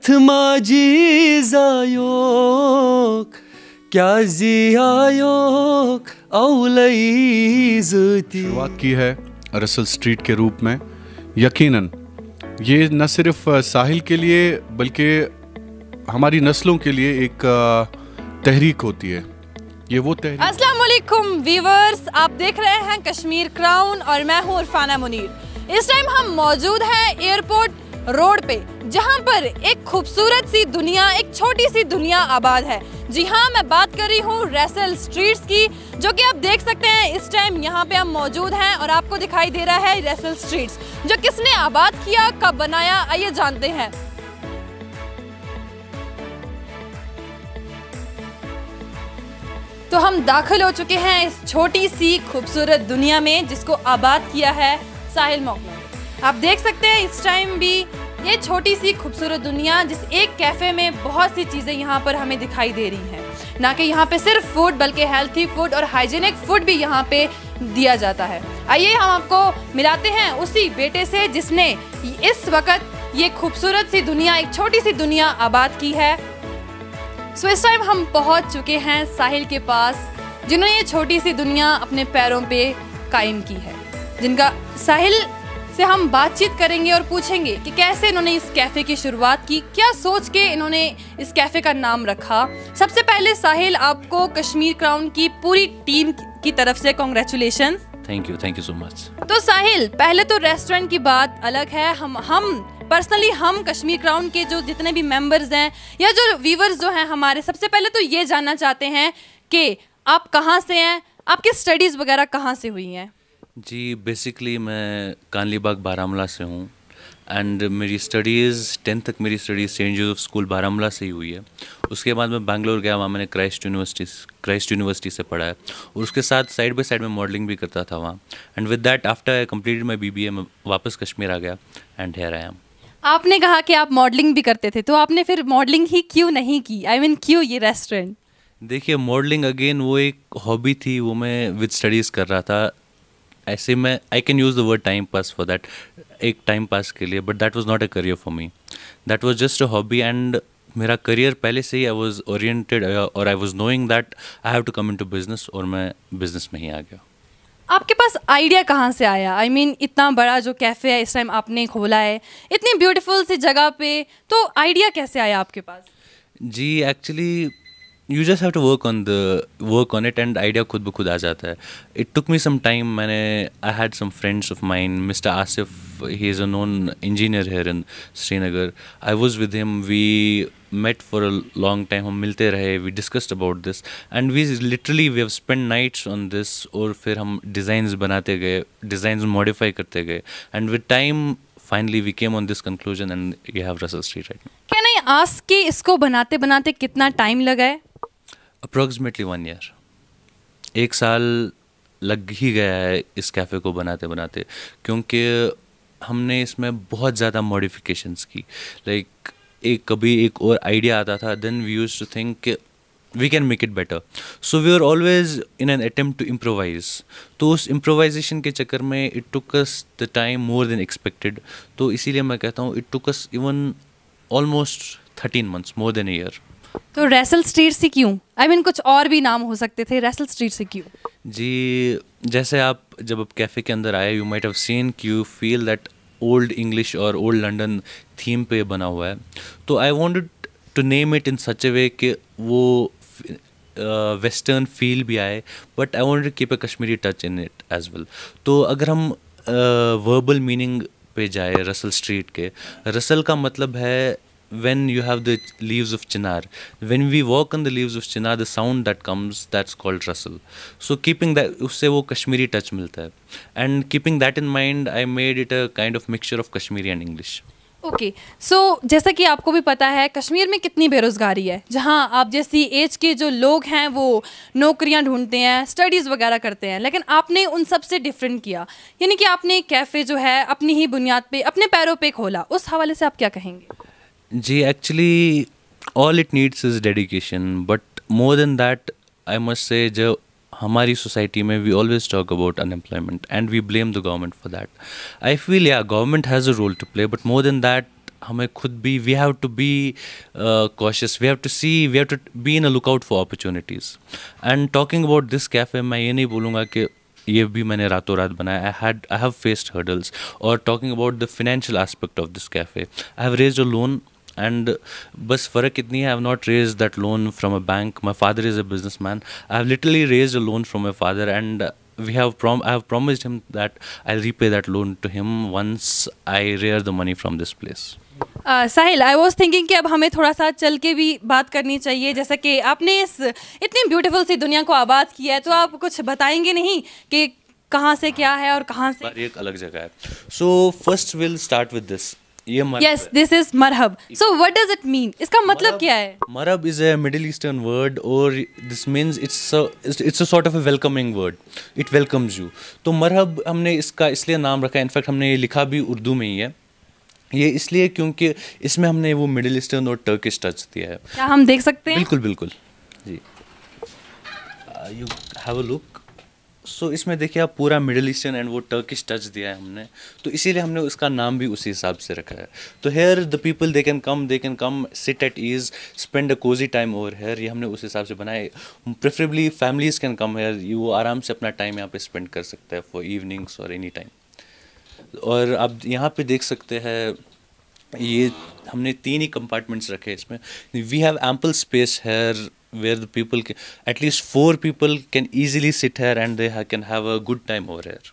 Mathmaji zayok Kya ziyayok Aulai zuti। शुरुआत की है रसल स्ट्रीट के रूप में। यकीनन ये न सिर्फ साहिल के लिए बल्कि हमारी नस्लों के लिए एक तहरीक होती है। ये वो तहरीक। अस्सलाम वालेकुम व्यूअर्स, आप देख रहे हैं कश्मीर क्राउन और मैं हूँ इरफाना मुनीर। इस टाइम हम मौजूद हैं एयरपोर्ट रोड पे, जहाँ पर एक खूबसूरत सी दुनिया, एक छोटी सी दुनिया आबाद है। जी हाँ, मैं बात कर रही हूँ रसल स्ट्रीट्स की, जो कि आप देख सकते हैं इस टाइम यहाँ पे हम मौजूद हैं और आपको दिखाई दे रहा है रसल स्ट्रीट्स, जो किसने आबाद किया, कब बनाया, आइए जानते हैं। तो हम दाखिल हो चुके हैं इस छोटी सी खूबसूरत दुनिया में, जिसको आबाद किया है साहिल मोहम्मद। आप देख सकते हैं इस टाइम भी ये छोटी सी खूबसूरत दुनिया, जिस एक कैफ़े में बहुत सी चीज़ें यहाँ पर हमें दिखाई दे रही हैं। ना कि यहाँ पे सिर्फ फूड बल्कि हेल्थी फूड और हाइजीनिक फूड भी यहाँ पे दिया जाता है। आइए हम आपको मिलाते हैं उसी बेटे से जिसने इस वक्त ये खूबसूरत सी दुनिया, एक छोटी सी दुनिया आबाद की है। सो इस टाइम हम पहुँच चुके हैं साहिल के पास, जिन्होंने ये छोटी सी दुनिया अपने पैरों पे कायम की है, जिनका साहिल से हम बातचीत करेंगे और पूछेंगे कि कैसे इन्होंने इस कैफ़े की शुरुआत की, क्या सोच के इन्होंने इस कैफ़े का नाम रखा। सबसे पहले साहिल, आपको कश्मीर क्राउन की पूरी टीम की तरफ से congratulation. Thank you so much. तो साहिल, पहले तो रेस्टोरेंट की बात अलग है। हम पर्सनली हम कश्मीर क्राउन के जो जितने भी मेंबर्स हैं या जो व्यूवर्स जो हैं हमारे, सबसे पहले तो ये जानना चाहते हैं कि आप कहाँ से हैं, आपकी स्टडीज़ वगैरह कहाँ से हुई हैं। जी, बेसिकली मैं कानलीबाग बारामूला से हूँ एंड मेरी स्टडीज़ 10th तक मेरी studies Saint Joseph school Baramulla से ही हुई है। उसके बाद मैं बैंगलोर गया, वहाँ मैंने क्राइस्ट यूनिवर्सिटी से पढ़ा है और उसके साथ साइड बाय साइड में मॉडलिंग भी करता था वहाँ। And with that after I completed my BBA मैं वापस कश्मीर आ गया एंड हियर आई एम। आपने कहा कि आप मॉडलिंग भी करते थे, तो आपने फिर मॉडलिंग ही क्यों नहीं की? आई मीन क्यों ये रेस्टोरेंट? देखिए, मॉडलिंग अगेन वो एक हॉबी थी, वो मैं विद स्टडीज़ कर रहा था। ऐसे में I can use the word time pass for that, एक टाइम पास के लिए, but that was not a career for me, that was just a hobby. And मेरा करियर पहले से ही आई वाज ओरिएंटेड और I was knowing that I have to come into business, और मैं बिजनेस में ही आ गया। आपके पास आइडिया कहाँ से आया? आई मीन इतना बड़ा जो कैफ़े है इस टाइम आपने खोला है, इतनी ब्यूटीफुल सी जगह पे, तो आइडिया कैसे आया आपके पास? जी, actually you just have to work on it and idea खुद ब खुद आ जाता है। It took me some time. I had some friends of mine, mister Asif, he is a known engineer here in Srinagar. I was with him, we met for a long time, हम मिलते रहे, we discussed about this and we have spent nights on this, और फिर हम designs बनाते गए, designs modify करते गए and with time finally we came on this conclusion and you have Russell Street right now. क्या नहीं आस्क कि इसको बनाते बनाते कितना टाइम लगा है? Approximately 1 year, 1 साल लग ही गया है इस कैफ़े को बनाते बनाते, क्योंकि हमने इसमें बहुत ज़्यादा मॉडिफिकेशंस की। लाइक कभी एक और आइडिया आता था, then we used to think we can make it better, so we are always in an attempt to improvise. तो उस इम्प्रोवाइजेशन के चक्कर में it took us the time more than expected, तो इसीलिए मैं कहता हूँ it took us even almost 13 months, more than a year. तो रसल स्ट्रीट से क्यों? आई मीन कुछ और भी नाम हो सकते थे, रसल स्ट्रीट से क्यों? जी, जैसे आप जब कैफ़े के अंदर आए, यू माइट हैव सीन कि you feel that old English और ओल्ड लंदन थीम पे बना हुआ है, तो I wanted to name it in such a way कि वो वेस्टर्न फील भी आए, but I wanted to keep a Kashmiri touch in it as well. तो अगर हम वर्बल मीनिंग पे जाए रसल स्ट्रीट के, रसल का मतलब है when you have the leaves of chinar, when we walk on the leaves of chinar, the sound that comes, that's called rustle. So keeping that, उससे वो कश्मीरी टच मिलता है, and keeping that in mind, I made it a kind of mixture of Kashmiri and English. Okay, so जैसा कि आपको भी पता है कश्मीर में कितनी बेरोज़गारी है, जहां आप जैसी एज के जो लोग हैं वो नौकरियां ढूंढते हैं, स्टडीज़ वगैरह करते हैं, लेकिन आपने उन सब से डिफरेंट किया, यानी कि आपने कैफ़े जो है अपनी ही बुनियाद पे अपने पैरों पे खोला। उस हवाले से आप क्या कहेंगे? जी, actually all it needs is dedication, but more than that I must say, जो हमारी सोसाइटी में we always talk about unemployment and we blame the government for that. I feel yeah government has a role to play, but more than that हमें खुद भी we have to be cautious, we have to see, we have to be in a lookout for opportunities. And talking about this cafe, मैं ये नहीं बोलूँगा कि ये भी मैंने रातों रात बनाया. I have faced hurdles. और talking about the financial aspect of this café, I have raised a loan. And बस फ़र्क इतनी है, I have not raise that loan from a bank. My father is a businessman. I have literally raised a loan from my father, and I have promised him that I'll repay that loan to him once I rear the money from this place. Sahil, I was thinking कि अब हमें थोड़ा सा चल के भी बात करनी चाहिए. जैसा कि आपने इस इतनी ब्यूटीफुल सी दुनिया को आबाद किया है, तो आप कुछ बताएंगे नहीं कि कहाँ से क्या है और कहाँ से? एक अलग जगह है. So first will start with this. ये मरहब. Yes, this is marhab. So what does it mean? इसका मतलब क्या है? Marhab is a Middle Eastern word, or this means it's a sort of a welcoming word. It welcomes you. तो मरहब हमने इसका इसलिए नाम रखा है. इनफैक्ट हमने ये लिखा भी उर्दू में ही है. ये इसलिए क्योंकि इसमें हमने वो मिडिल ईस्टर्न और टर्किश टच दिया है. क्या हम देख सकते हैं? बिल्कुल बिल्कुल जी. You have a look. So इसमें देखिए आप, पूरा मिडिल ईस्टर्न एंड वो टर्किश टच दिया है हमने, तो इसीलिए हमने उसका नाम भी उसी हिसाब से रखा है. तो here the people they can come sit at ease, spend a cozy time over here. ये हमने उस हिसाब से बनाए. Preferably families can come here. वो आराम से अपना टाइम यहाँ पे स्पेंड कर सकते हैं फॉर इवनिंग्स और एनी टाइम. और आप यहाँ पे देख सकते हैं, ये हमने 3 ही कंपार्टमेंट्स रखे इसमें. We have ample space here where the people can, at least 4 people can easily sit here and they can have a good time over here.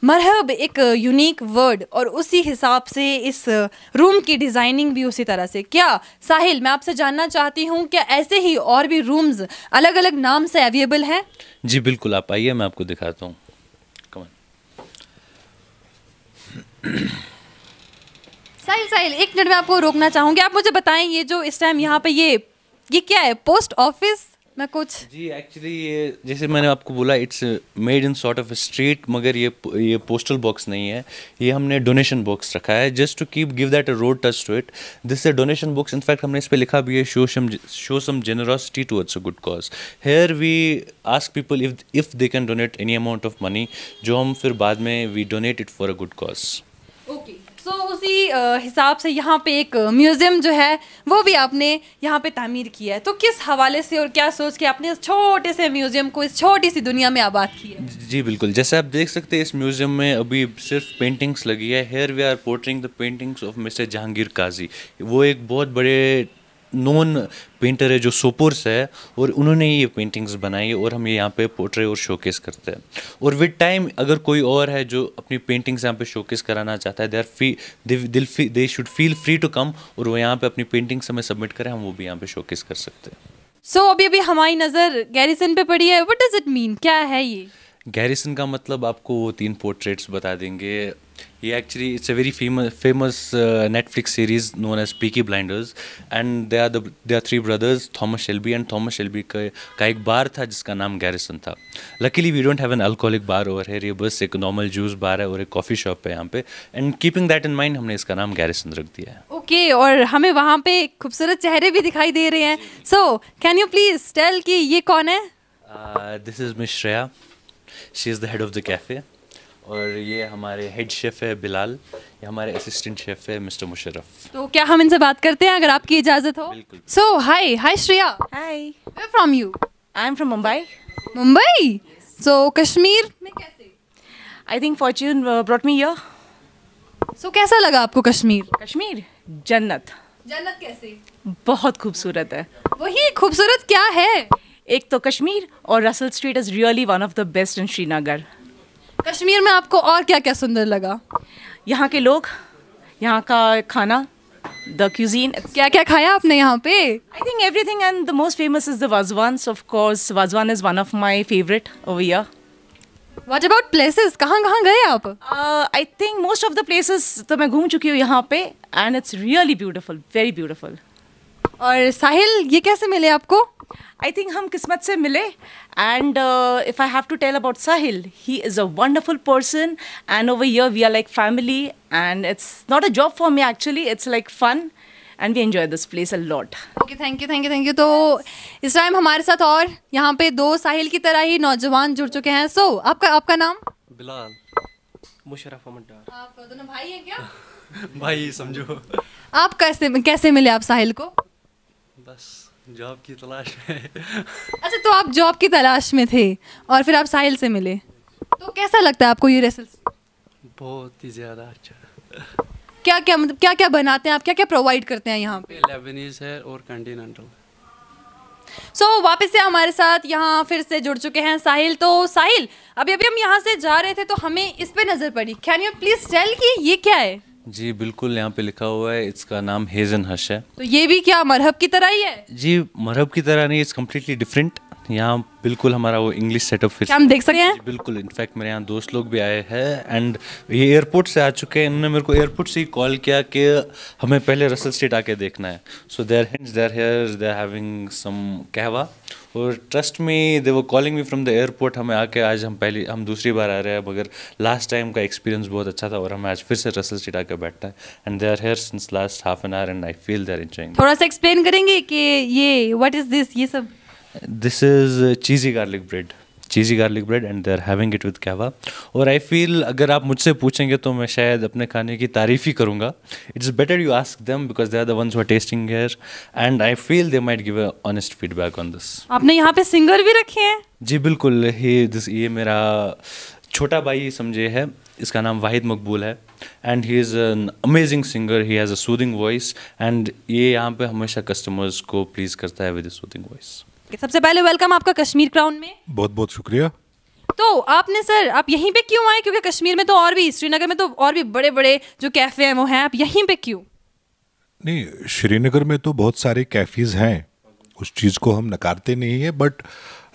मरहब एक यूनिक वर्ड, और उसी हिसाब से इस रूम की डिज़ाइनिंग भी उसी तरह से. क्या साहिल, मैं आपसे जानना चाहती हूँ, क्या ऐसे ही और भी रूम्स अलग अलग नाम से अवेलेबल हैं? जी बिल्कुल, आप आइए, मैं आपको दिखाता हूँ. कम साहिल, एक मिनट में आपको रोकना चाहूँगी. आप मुझे बताएं, ये जो इस टाइम यहाँ पे ये क्या है? पोस्ट ऑफिस में कुछ? जी एक्चुअली ये, जैसे मैंने आपको बोला, it's made in sort of a street, मगर ये पोस्टल बॉक्स नहीं है. ये हमने डोनेशन बॉक्स रखा है, just to give that a road touch to it. This is donation box. In fact हमने इस पे लिखा भी है, show some generosity towards a good cause. Here we ask people if they can donate any amount of money, जो हम फिर बाद में we donate it for a good cause. Okay. So उसी हिसाब से यहाँ पे एक म्यूज़ियम जो है वो भी आपने यहाँ पे तामीर किया है. तो किस हवाले से और क्या सोच के आपने इस छोटे से म्यूज़ियम को इस छोटी सी दुनिया में आबाद किया है? जी बिल्कुल, जैसे आप देख सकते हैं इस म्यूज़ियम में अभी सिर्फ पेंटिंग्स लगी है. Here we are portraying the paintings of mister Jahangir Kazi. वो एक बहुत बड़े नोन पेंटर है जो सोपोर से है, और उन्होंने ये पेंटिंग्स बनाई है, और हम ये यहाँ पे पोर्ट्रे और शोकेस करते हैं. और विद टाइम अगर कोई और है जो अपनी पेंटिंग्स यहाँ पे शोकेस कराना चाहता है, they should feel free to come, और वो यहाँ पे अपनी पेंटिंग्स हमें सबमिट करें, हम वो भी यहाँ पे शोकेस कर सकते हैं. सो अभी हमारी नज़र गैरिसन पे पड़ी है. What does it mean? क्या है ये? गैरिसन का मतलब आपको वो 3 पोर्ट्रेट्स बता देंगे. ये actually it's a very famous Netflix series known as Peaky Blinders, and they are 3 brothers, Thomas Shelby. And Thomas Shelby का एक बार था जिसका नाम गैरिसन था. Luckily we don't have an alcoholic bar over here. ये बस एक normal juice बार है और एक कॉफ़ी शॉप है यहाँ पे. And keeping that in mind हमने इसका नाम गैरिसन रख दिया है. ओके. और हमें वहाँ पे खूबसूरत चेहरे भी दिखाई दे रहे हैं. So can you please tell कि ये कौन है? This is miss Shreya. She is the head of the cafe. और ये हमारे हेड शेफ़ है बिलाल. ये हमारे असिस्टेंट शेफ़ है मिस्टर मुशर्रफ. तो क्या हम इनसे बात करते हैं, अगर आपकी इजाज़त हो? बिल्कुल. So hi Shreya. Hi, where from you? I'm from Mumbai. Mumbai. So Kashmir में कैसे? I think fortune brought me here. सो कैसा लगा आपको कश्मीर? कश्मीर जन्नत, जन्नत कैसे? बहुत खूबसूरत है. वही खूबसूरत क्या है? एक तो कश्मीर, और Russell street is really one of the best in Srinagar. Kashmir में आपको और क्या क्या सुंदर लगा? यहाँ के लोग, यहाँ का खाना, द क्यूजीन. क्या क्या खाया आपने यहाँ पे? I think everything, and the most famous is the Vazwans. Of course, Vazwan is one of my favorite over here. What about places? कहाँ कहाँ गए आप? I think most of the places तो मैं घूम चुकी हूँ यहाँ पे, and it's really beautiful, very beautiful. और साहिल, ये कैसे मिले आपको? I think हम किस्मत से मिले, and if I have to tell about Sahil, he is a wonderful person, and over here we are like family, and it's not a job for me actually, it's like fun, and we enjoy this place a lot. Okay, thank you. तो इस time हमारे साथ और यहाँ पे 2 साहिल की तरह ही नौजवान जुड़ चुके हैं. सो आपका नाम? बिलाल. मुशर्रफ अहमद डार. आप दोनों भाई हैं क्या? भाई समझो। आप कैसे मिले आप साहिल को? बस जॉब की तलाश में। अच्छा, तो आप जॉब की तलाश में थे और फिर आप साहिल से मिले, तो कैसा लगता है आपको ये रेसल? बहुत ही ज़्यादा अच्छा। क्या क्या मतलब क्या क्या बनाते हैं आप, क्या क्या प्रोवाइड करते हैं यहाँ पे? लेबनीज है और कॉन्टिनेंटल। वापस से हमारे साथ यहाँ फिर से जुड़ चुके हैं साहिल। तो साहिल, अभी अभी हम यहाँ से जा रहे थे तो हमें इस पे नज़र पड़ी, कैन यू प्लीज टेल कि ये क्या है? जी बिल्कुल, यहाँ पे लिखा हुआ है, इसका नाम हेजन हश है। तो ये भी क्या मरहब की तरह ही है? जी मरहब की तरह नहीं, इट्स कम्प्लीटली डिफरेंट। यहाँ बिल्कुल हमारा वो इंग्लिश सेटअप फिर क्या हम देख सकते हैं? जी बिल्कुल, इनफैक्ट मेरे यहाँ दोस्त लोग भी आए हैं एंड ये एयरपोर्ट से आ चुके हैं। इन्होंने मेरे को एयरपोर्ट से ही कॉल किया कि हमें पहले रसल स्ट्रीट आके देखना है। So there here they are having some kahwa, और trust me they were calling me from the airport. हमें आके आज हम दूसरी बार आ रहे हैं, मगर लास्ट टाइम का एक्सपीरियंस बहुत अच्छा था और हमें आज फिर से रसल स्ट्रीट आके बैठना है। And they are here since last half an hour and I feel they are enjoying. थोड़ा सा एक्सप्लेन करेंगे कि ये व्हाट इज दिस, ये सब? This is cheesy garlic bread and they're having it with कहवा। और I feel अगर आप मुझसे पूछेंगे तो मैं शायद अपने खाने की तारीफ़ ही करूँगा। It's better you ask them because they are the ones who are tasting here and I feel they might give a honest feedback on this। आपने यहाँ पे सिंगर भी रखे हैं? जी बिल्कुल, ये मेरा छोटा भाई समझे है, इसका नाम वाहिद मकबूल है and he is an amazing singer, he has a soothing voice and ये यहाँ पे हमेशा कस्टमर्स को प्लीज़ करता है विद सूदिंग वॉइस। सबसे पहले वेलकम आपका कश्मीर क्राउन में। बहुत बहुत शुक्रिया। तो आपने सर, आप यहीं पे क्यों आए? क्योंकि कश्मीर में तो और भी, श्रीनगर में तो और भी बड़े बड़े जो कैफ़े हैं वो हैं, आप यहीं पे क्यों? नहीं, श्रीनगर में तो बहुत सारे कैफ़ीज़ हैं, उस चीज़ को हम नकारते नहीं है, बट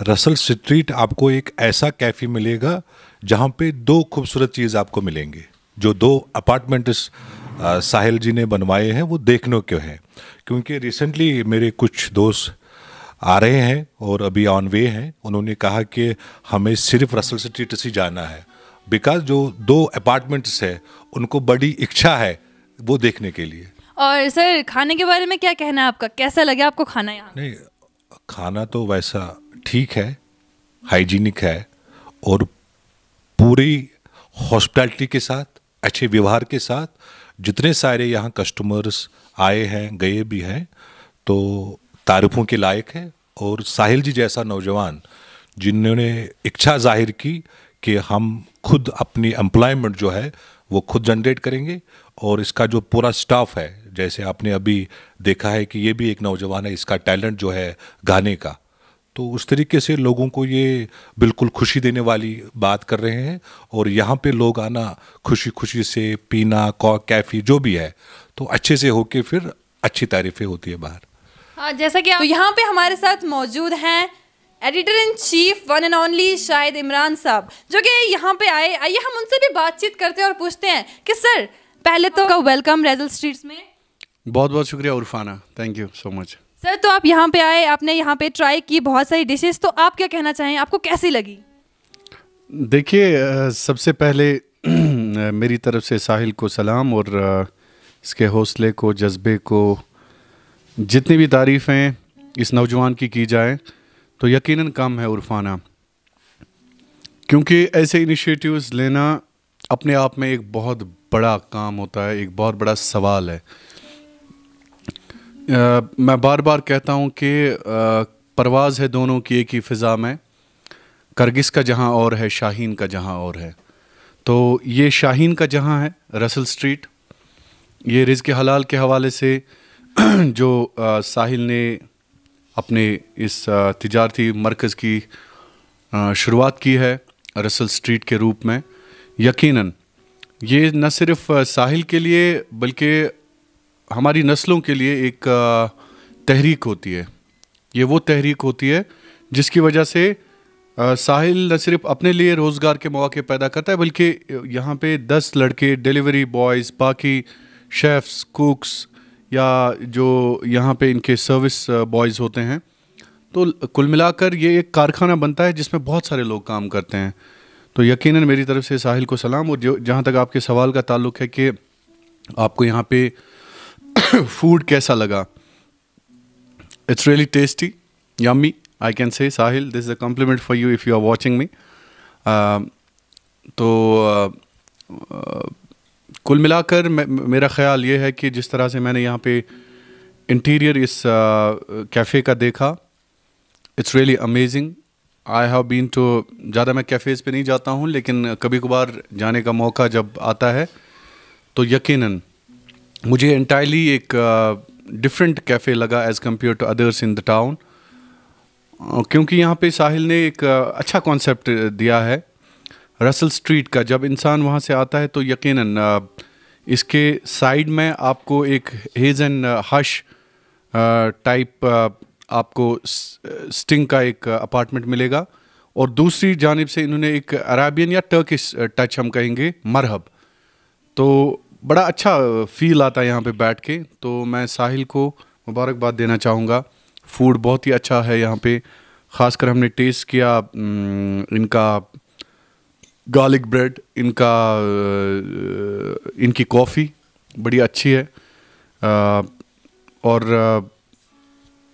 रसल स्ट्रीट आपको एक ऐसा कैफ़े मिलेगा जहाँ पे दो खूबसूरत चीज़ आपको मिलेंगे। जो दो अपार्टमेंट साहिल जी ने बनवाए हैं वो देखने के हैं, क्योंकि रिसेंटली मेरे कुछ दोस्त आ रहे हैं और अभी ऑन वे हैं। उन्होंने कहा कि हमें सिर्फ रसल स्ट्रीट से जाना है, बिकॉज जो दो अपार्टमेंट्स है उनको बड़ी इच्छा है वो देखने के लिए। और सर खाने के बारे में क्या कहना है आपका, कैसा लगे आपको खाना यहाँ? नहीं, खाना तो वैसा ठीक है, हाइजीनिक है और पूरी हॉस्पिटैलिटी के साथ, अच्छे व्यवहार के साथ। जितने सारे यहाँ कस्टमर्स आए हैं गए भी हैं तो तारीफों के लायक है। और साहिल जी जैसा नौजवान जिन्होंने इच्छा जाहिर की कि हम खुद अपनी एम्प्लॉयमेंट जो है वो खुद जनरेट करेंगे, और इसका जो पूरा स्टाफ है, जैसे आपने अभी देखा है कि ये भी एक नौजवान है, इसका टैलेंट जो है गाने का, तो उस तरीके से लोगों को ये बिल्कुल खुशी देने वाली बात कर रहे हैं। और यहाँ पे लोग आना खुशी खुशी से पीना कैफ़ी जो भी है तो अच्छे से होके फिर अच्छी तारीफ़ें होती है बाहर। हाँ, जैसा कि तो यहाँ पे हमारे साथ मौजूद हैं editor in chief one and only Shahid Imran साहब, जो कि यहाँ पे आए। आइए हम उनसे भी बातचीत करते हैं और पूछते हैं कि सर पहले तो वेलकम रसल स्ट्रीट्स में। बहुत बहुत शुक्रिया Urfana, thank you so much. Sir तो आप यहाँ पे आए, आपने यहाँ पे ट्राई की बहुत सारी डिशेस, तो आप क्या कहना चाहें, आपको कैसी लगी? देखिए, सबसे पहले मेरी तरफ से साहिल को सलाम और इसके हौसले को, जज्बे को, जितनी भी तारीफ़ें इस नौजवान की जाए तो यकीनन कम है उर्फाना, क्योंकि ऐसे इनिशिएटिव्स लेना अपने आप में एक बहुत बड़ा काम होता है, एक बहुत बड़ा सवाल है। मैं बार बार कहता हूँ कि परवाज़ है दोनों की एक ही फ़िज़ा में, करगिस का जहाँ और है, शाहीन का जहाँ और है। तो ये शाहीन का जहाँ है रसल स्ट्रीट, ये रिज़्क़ हलाल के हवाले से जो साहिल ने अपने इस तिजारती मरकज़ की शुरुआत की है रसल स्ट्रीट के रूप में, यकीनन ये न सिर्फ साहिल के लिए बल्कि हमारी नस्लों के लिए एक तहरीक होती है। ये वो तहरीक होती है जिसकी वजह से साहिल न सिर्फ अपने लिए रोज़गार के मौके पैदा करता है, बल्कि यहाँ पे 10 लड़के डिलीवरी बॉयज़, बाकी शेफ़्स, कुक्स या जो यहाँ पे इनके सर्विस बॉयज़ होते हैं, तो कुल मिलाकर ये एक कारखाना बनता है जिसमें बहुत सारे लोग काम करते हैं। तो यकीनन मेरी तरफ से साहिल को सलाम। और जो जहाँ तक आपके सवाल का ताल्लुक़ है कि आपको यहाँ पे फूड कैसा लगा, it's really tasty, yummy, I can say. Sahil, this is a compliment for you if you are watching me. तो कुल मिलाकर मेरा ख्याल ये है कि जिस तरह से मैंने यहाँ पे इंटीरियर इस कैफ़े का देखा, it's really amazing. I have been to, ज़्यादा मैं कैफ़ेज़ पे नहीं जाता हूँ, लेकिन कभी कभार जाने का मौका जब आता है तो यकीनन मुझे एंटायरली एक डिफरेंट कैफ़े लगा as compare to others in the town, क्योंकि यहाँ पे साहिल ने एक अच्छा कॉन्सेप्ट दिया है रसल स्ट्रीट का। जब इंसान वहाँ से आता है तो यकीनन इसके साइड में आपको एक हेज़ एंड हश टाइप आपको स्टिंग का एक अपार्टमेंट मिलेगा, और दूसरी जानिब से इन्होंने एक अराबियन या टर्किश टच हम कहेंगे मरहब, तो बड़ा अच्छा फील आता है यहाँ पे बैठ के। तो मैं साहिल को मुबारकबाद देना चाहूँगा। फूड बहुत ही अच्छा है यहाँ पे, ख़ासकर हमने टेस्ट किया इनका गार्लिक ब्रेड, इनकी कॉफ़ी बड़ी अच्छी है, और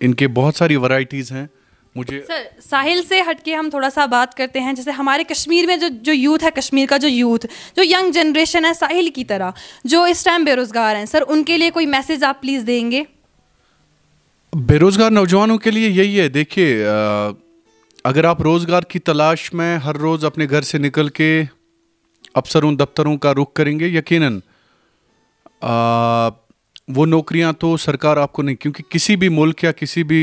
इनके बहुत सारी वैरायटीज़ हैं। मुझे सर साहिल से हटके हम थोड़ा सा बात करते हैं, जैसे हमारे कश्मीर में जो यूथ है, कश्मीर का जो यूथ, जो यंग जनरेशन है साहिल की तरह, जो इस टाइम बेरोज़गार हैं, सर उनके लिए कोई मैसेज आप प्लीज़ देंगे? बेरोज़गार नौजवानों के लिए यही है, देखिए अगर आप रोज़गार की तलाश में हर रोज़ अपने घर से निकल के अफसरों दफ्तरों का रुख करेंगे, यकीनन वो नौकरियां तो सरकार आपको नहीं, क्योंकि किसी भी मुल्क या किसी भी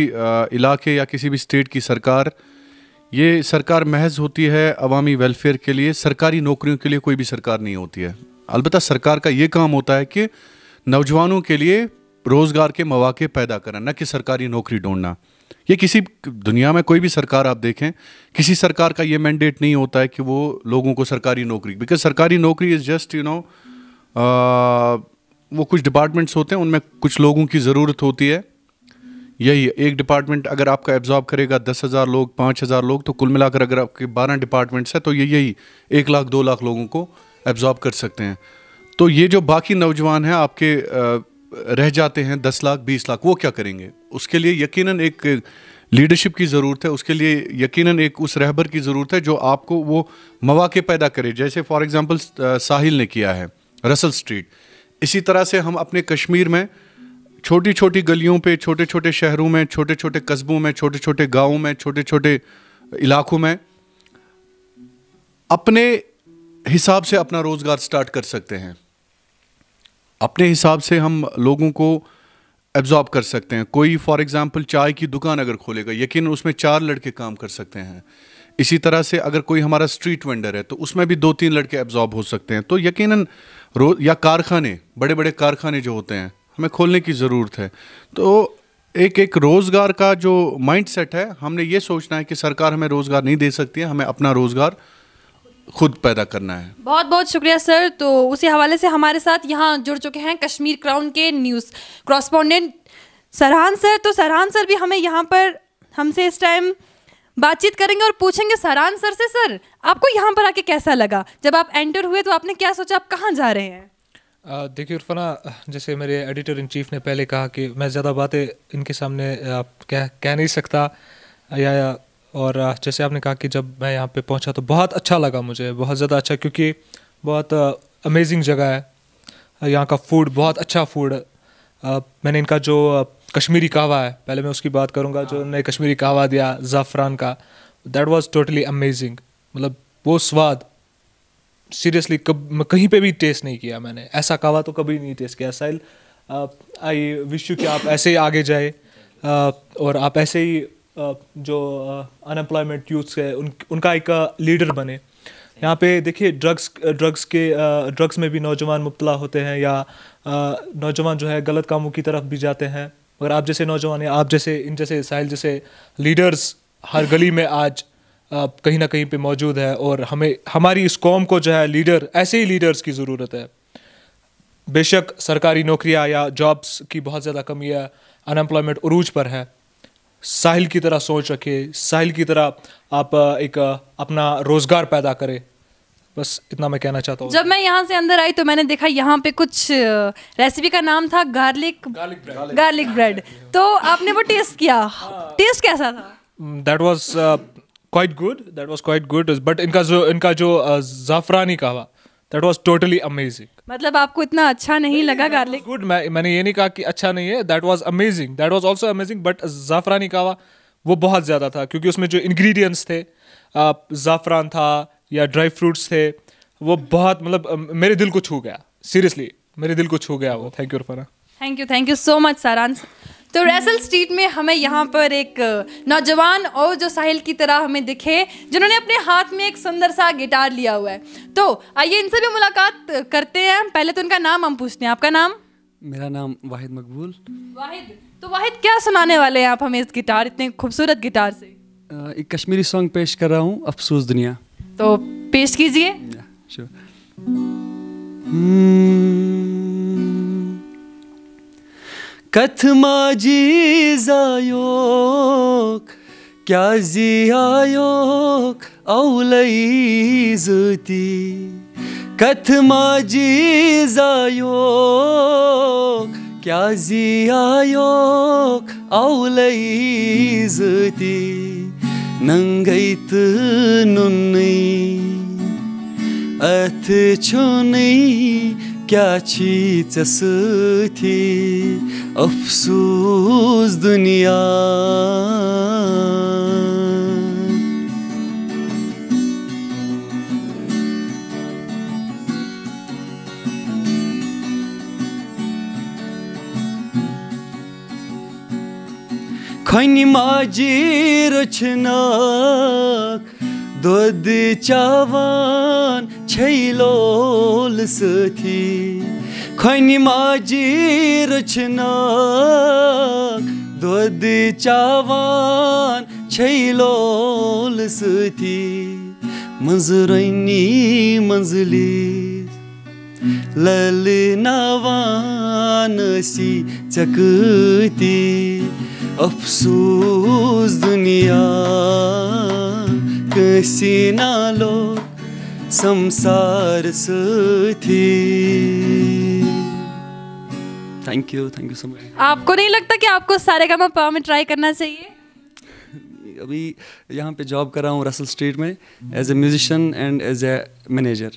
इलाके या किसी भी स्टेट की सरकार, ये सरकार महज होती है अवामी वेलफेयर के लिए, सरकारी नौकरियों के लिए कोई भी सरकार नहीं होती है। अलबत्ता सरकार का ये काम होता है कि नौजवानों के लिए रोज़गार के मौके पैदा करना, न कि सरकारी नौकरी ढूंढना। ये किसी दुनिया में कोई भी सरकार आप देखें, किसी सरकार का ये मैंडेट नहीं होता है कि वो लोगों को सरकारी नौकरी, बिकॉज सरकारी नौकरी इज़ जस्ट वो कुछ डिपार्टमेंट्स होते हैं, उनमें कुछ लोगों की ज़रूरत होती है। यही एक डिपार्टमेंट अगर आपका एब्जॉर्ब करेगा 10,000 लोग, 5,000 लोग, तो कुल मिलाकर अगर आपके 12 डिपार्टमेंट्स हैं तो यही 1 लाख 2 लाख लोगों को एब्जॉर्ब कर सकते हैं। तो ये जो बाकी नौजवान हैं आपके रह जाते हैं 10 लाख 20 लाख, वो क्या करेंगे? उसके लिए यकीनन एक लीडरशिप की ज़रूरत है, उसके लिए यकीनन एक उस रहबर की ज़रूरत है जो आपको वो मौके पैदा करे, जैसे फॉर एग्ज़ाम्पल साहिल ने किया है रसल स्ट्रीट। इसी तरह से हम अपने कश्मीर में छोटी छोटी गलियों पे, छोटे छोटे शहरों में, छोटे छोटे कस्बों में, छोटे छोटे गाँवों में, छोटे छोटे इलाकों में अपने हिसाब से अपना रोज़गार स्टार्ट कर सकते हैं। अपने हिसाब से हम लोगों को एब्जॉर्ब कर सकते हैं। कोई फॉर एग्ज़ाम्पल चाय की दुकान अगर खोलेगा, यकीन उसमें 4 लड़के काम कर सकते हैं। इसी तरह से अगर कोई हमारा स्ट्रीट वेंडर है तो उसमें भी 2-3 लड़के एब्जॉर्ब हो सकते हैं। तो यकीनन या कारखाने, बड़े बड़े कारखाने जो होते हैं, हमें खोलने की ज़रूरत है। तो एक रोज़गार का जो माइंड सेट है, हमने ये सोचना है कि सरकार हमें रोज़गार नहीं दे सकती है, हमें अपना रोज़गार खुद पैदा करना है। बहुत बहुत शुक्रिया सर। तो उसी हवाले से हमारे साथ यहाँ जुड़ चुके हैं कश्मीर क्राउन के न्यूज़ कॉरेस्पॉन्डेंट सरहान सर। तो सरहान सर भी हमें यहाँ पर हमसे इस टाइम बातचीत करेंगे और पूछेंगे सरहान सर से, सर आपको यहाँ पर आके कैसा लगा? जब आप एंटर हुए तो आपने क्या सोचा, आप कहाँ जा रहे हैं? देखिए इरफाना, जैसे मेरे एडिटर इन चीफ ने पहले कहा कि मैं ज़्यादा बातें इनके सामने कह नहीं सकता, और जैसे आपने कहा कि जब मैं यहाँ पे पहुँचा तो बहुत अच्छा लगा मुझे, बहुत ज़्यादा अच्छा, क्योंकि बहुत अमेजिंग जगह है। यहाँ का फूड बहुत अच्छा फूड। मैंने इनका जो कश्मीरी कहवा है, पहले मैं उसकी बात करूँगा, जो उन्होंने कश्मीरी कहवा दिया ज़ाफ़रान का, दैट वाज टोटली अमेजिंग। मतलब वो स्वाद सीरियसली कहीं पे भी टेस्ट नहीं किया मैंने, ऐसा कहवा तो कभी नहीं टेस्ट किया। साहिल, आई विश यू कि आप ऐसे ही आगे जाए, और आप ऐसे ही जो अनएम्प्लॉयमेंट यूथ्स है उनका एक लीडर बने। यहाँ पे देखिए ड्रग्स में भी नौजवान मुब्तला होते हैं, या नौजवान जो है गलत कामों की तरफ भी जाते हैं। मगर आप जैसे नौजवान या आप जैसे इन जैसे साहिल जैसे लीडर्स हर गली में आज कहीं ना कहीं पे मौजूद है, और हमें हमारी इस कौम को जो है लीडर, ऐसे ही लीडर्स की ज़रूरत है। बेशक सरकारी नौकरियां या जॉब्स की बहुत ज़्यादा कमी है, अनएम्प्लॉयमेंट उरूज पर है। साहिल की तरह सोच रखिए, साहिल की तरह आप एक अपना रोज़गार पैदा करें। बस इतना मैं कहना चाहता हूँ। जब मैं यहाँ से अंदर आई तो मैंने देखा यहाँ पे कुछ रेसिपी का नाम था गार्लिक ब्रेड। तो आपने वो टेस्ट किया, टेस्ट कैसा था? That was quite good, but इनका जो ज़ाफ़रानी कहवा, दैट वाज टोटली अमेजिंग। मतलब आपको इतना अच्छा नहीं लगा गार्लिक? गुड, मैंने ये नहीं कहा कि अच्छा नहीं है, that was amazing, that was also amazing, but ज़ाफ़रानी कहवा वो बहुत ज़्यादा था, क्योंकि उसमें जो इंग्रेडिएंट्स थे, ज़ाफ़रान था या ड्राई फ्रूट्स थे, वो बहुत मतलब मेरे दिल को छू गया, सीरियसली मेरे दिल को छू गया वो। Thank you Irfana. Thank you so much सारांश। तो रसल स्ट्रीट में हमें यहाँ पर एक नौजवान और जो साहिल की तरह हमें दिखे, जिन्होंने अपने हाथ में एक सुंदर सा गिटार लिया हुआ है। तो आइए इनसे भी मुलाकात करते हैं। पहले तो उनका नाम हम पूछते हैं। आपका नाम? मेरा नाम वाहिद मकबूल। वाहिद, तो वाहिद क्या सुनाने वाले हैं आप हमें इस गिटार, इतने खूबसूरत गिटार से? एक कश्मीरी सॉन्ग पेश कर रहा हूँ, अफसोस दुनिया। तो पेश कीजिए। Sure. Katmaji zayok, kya ziyayok, aulay zuti. Katmaji zayok, kya ziyayok, aulay zuti. Nangait nunni. Atchuni kya cheez thi afsoos duniya. Khani majir chnak dod chavan chailol sathi. Khani majir chnak dod chavan chailol sathi. Manzuraini manzili lalnavan si chakti. अफसोस दुनिया कैसी ना लो संसार साथी। Thank you so much. आपको नहीं लगता कि आपको सारेगामापा में ट्राई करना चाहिए? अभी यहाँ पे जॉब कर रहा हूँ रसल स्ट्रीट में as a musician and as a manager.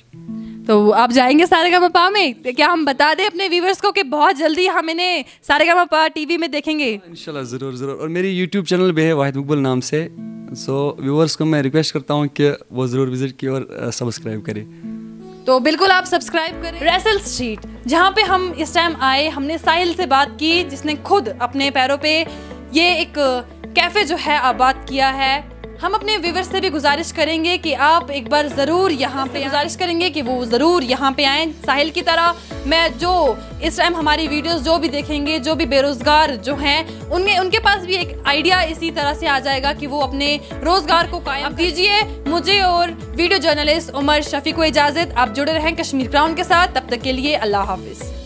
तो आप जाएंगे सारेगामापा में? क्या हम बता दें अपने व्यूवर्स को कि बहुत जल्दी हम इन्हें सारेगामापा टीवी में देखेंगे? इंशाल्लाह ज़रूर। और मेरी यूट्यूब चैनल भी है वाहिद मकबूल नाम से। सो व्यूवर्स को मैं रिक्वेस्ट करता हूँ कि वो ज़रूर विजिट की और सब्सक्राइब करें। तो बिल्कुल आप सब्सक्राइब करें रसल स्ट्रीट, जहाँ पे हम इस टाइम आए। हमने साहिल से बात की, जिसने खुद अपने पैरों पे ये एक कैफ़े जो है आबाद किया है। हम अपने व्यूवर्स से भी गुजारिश करेंगे कि आप एक बार ज़रूर यहाँ पे गुजारिश करेंगे कि वो ज़रूर यहाँ पे आएँ। साहिल की तरह मैं जो इस टाइम हमारी वीडियोस जो भी देखेंगे, जो भी बेरोज़गार जो हैं, उनके पास भी एक आइडिया इसी तरह से आ जाएगा कि वो अपने रोज़गार को कायम दीजिए। मुझे और वीडियो जर्नलिस्ट उमर शफी को इजाज़त। आप जुड़े रहें कश्मीर क्राउन के साथ। तब तक के लिए अल्लाह हाफिज़।